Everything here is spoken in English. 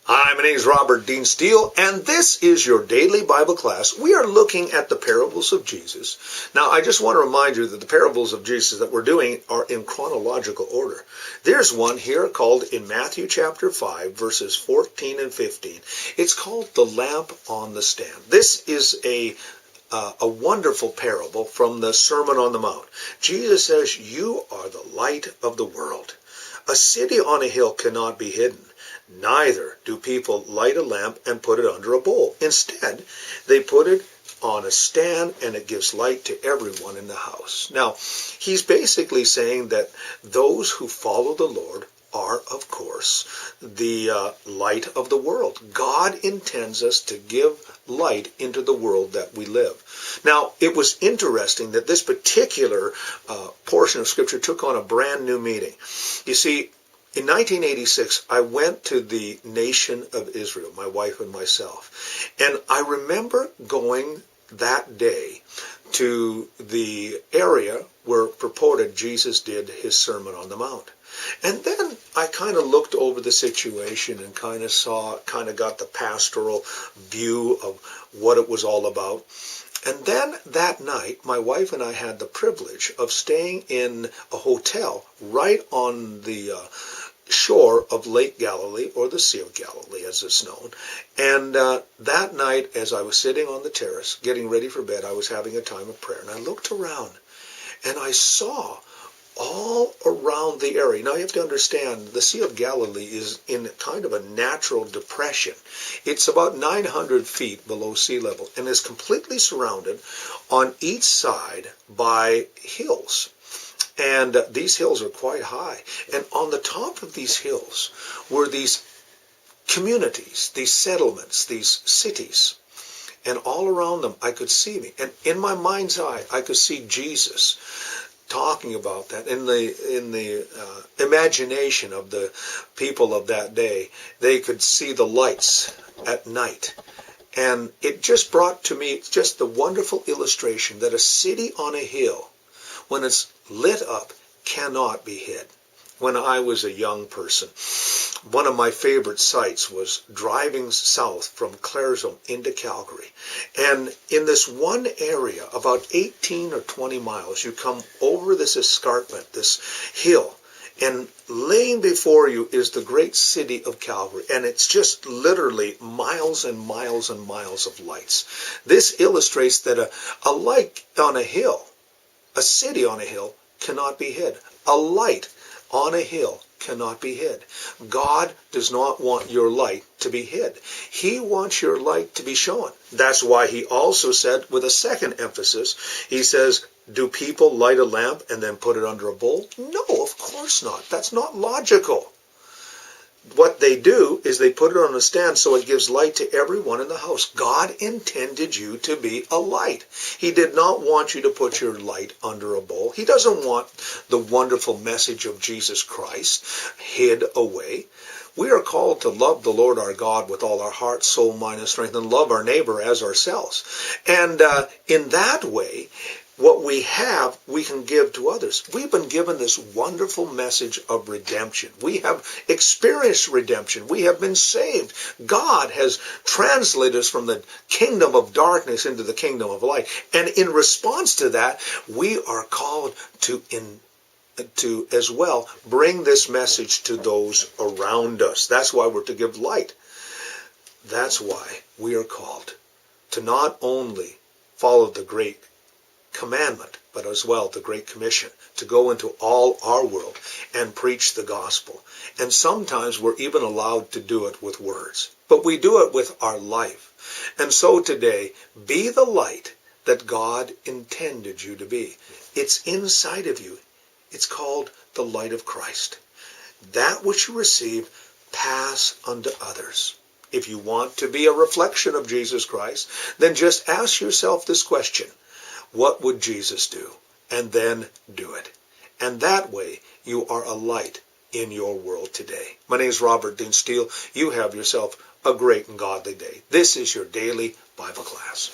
Hi, my name is Robert Dean Steele, and this is your daily Bible class. We are looking at the parables of Jesus. Now, I just want to remind you that the parables of Jesus that we're doing are in chronological order. There's one here called in Matthew chapter 5, verses 14 and 15. It's called the lamp on the stand. This is a wonderful parable from the Sermon on the Mount. Jesus says, "You are the light of the world. A city on a hill cannot be hidden. Neither do people light a lamp and put it under a bowl. Instead, they put it on a stand, and it gives light to everyone in the house." Now, he's basically saying that those who follow the Lord are, of course, the light of the world. God intends us to give light into the world that we live. Now, it was interesting that this particular portion of Scripture took on a brand new meaning. You see, in 1986, I went to the nation of Israel, my wife and myself. And I remember going that day to the area where purported Jesus did his Sermon on the Mount. And then I kind of looked over the situation and kind of got the pastoral view of what it was all about. And then that night, my wife and I had the privilege of staying in a hotel right on the shore of Lake Galilee, or the Sea of Galilee as it's known. And that night, as I was sitting on the terrace getting ready for bed, I was having a time of prayer, and I looked around and I saw all around the area. Now you have to understand, the Sea of Galilee is in kind of a natural depression. It's about 900 feet below sea level and is completely surrounded on each side by hills. And these hills are quite high. And on the top of these hills were these communities, these settlements, these cities. And all around them I could see me. And in my mind's eye, I could see Jesus talking about that. In the imagination of the people of that day, they could see the lights at night. And it just brought to me just the wonderful illustration that a city on a hill, when it's lit up, cannot be hid. When I was a young person, one of my favorite sights was driving south from Claresholm into Calgary. And in this one area, about 18 or 20 miles, you come over this escarpment, this hill, and laying before you is the great city of Calgary. And it's just literally miles and miles and miles of lights. This illustrates that a light on a hill, a city on a hill, cannot be hid. A light on a hill cannot be hid. God does not want your light to be hid. He wants your light to be shown. That's why he also said, with a second emphasis, he says, do people light a lamp and then put it under a bowl? No, of course not. That's not logical. What they do is they put it on a stand so it gives light to everyone in the house. God intended you to be a light. He did not want you to put your light under a bowl. He doesn't want the wonderful message of Jesus Christ hid away. We are called to love the Lord our God with all our heart, soul, mind, and strength, and love our neighbor as ourselves. And in that way, what we have, we can give to others. We've been given this wonderful message of redemption. We have experienced redemption. We have been saved. God has translated us from the kingdom of darkness into the kingdom of light. And in response to that, we are called to as well bring this message to those around us. That's why we're to give light. That's why we are called to not only follow the great commandment, but as well the Great Commission, to go into all our world and preach the gospel. And sometimes we're even allowed to do it with words, but we do it with our life. And so today, be the light that God intended you to be. It's inside of you. It's called the light of Christ. That which you receive, pass unto others. If you want to be a reflection of Jesus Christ, then just ask yourself this question: what would Jesus do? And then do it. And that way, you are a light in your world today. My name is Robert Dean Steele. You have yourself a great and godly day. This is your daily Bible class.